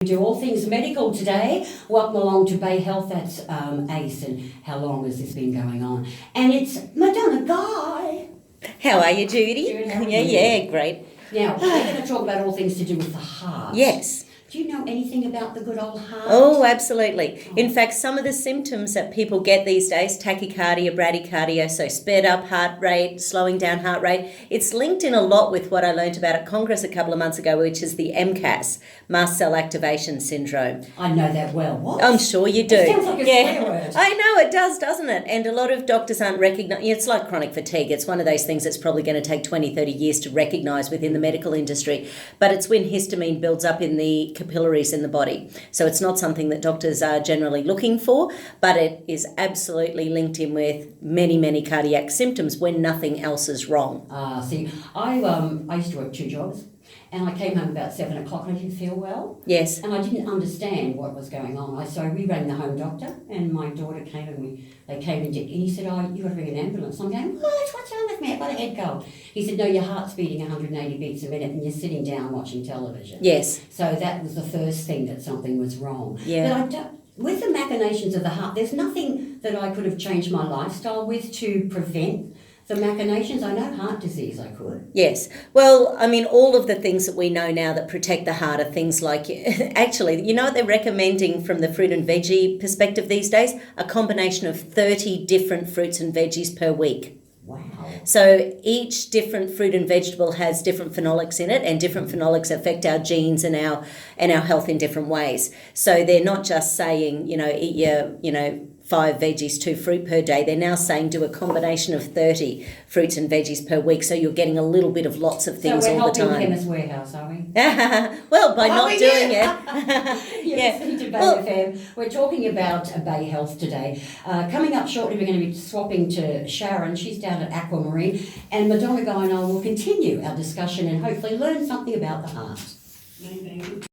We do all things medical today. Welcome along to Bay Health. That's ACE. And how long has this been going on? And it's Madonna Guy. How are you, Judy? Judy, how are yeah, you? yeah, great. Now, we're going to talk about all things to do with the heart. Yes. Do you know anything about the good old heart? Oh, absolutely. In fact, some of the symptoms that people get these days, tachycardia, bradycardia, so sped up heart rate, slowing down heart rate, it's linked in a lot with what I learned about at Congress a couple of months ago, which is the MCAS, mast cell activation syndrome. I know that well. What? I'm sure you do. It sounds like a swear word. I know, it does, doesn't it? And a lot of doctors aren't recognising. It's like chronic fatigue. It's one of those things that's probably going to take 20, 30 years to recognise within the medical industry. But it's when histamine builds up in the capillaries in the body. So it's not something that doctors are generally looking for, but it is absolutely linked in with many, many cardiac symptoms when nothing else is wrong. See, I used to work 2 jobs. And I came home about 7 o'clock and I didn't feel well. Yes. And I didn't understand what was going on. So we rang the home doctor and my daughter came and they came and he said, "Oh, you've got to ring an ambulance." I'm going, what's wrong with me? I've got a head cold. He said, "No, your heart's beating 180 beats a minute and you're sitting down watching television." Yes. So that was the first thing that something was wrong. Yeah. But with the machinations of the heart, there's nothing that I could have changed my lifestyle with to prevent the machinations. I know heart disease I could. Yes. Well, I mean, all of the things that we know now that protect the heart are things like, actually, you know what they're recommending from the fruit and veggie perspective these days? A combination of 30 different fruits and veggies per week. Wow. So each different fruit and vegetable has different phenolics in it, and different phenolics affect our genes and our health in different ways. So they're not just saying, eat your, 5 veggies, 2 fruit per day. They're now saying do a combination of 30 fruits and veggies per week, so you're getting a little bit of lots of things all the time. So we're helping Chemist Warehouse, are we? Well, by not doing it. Yes, to Bay FM. We're talking about Bay Health today. Coming up shortly, we're going to be swapping to Sharon. She's down at Aquamarine. And Madonna Guy and I will continue our discussion and hopefully learn something about the heart.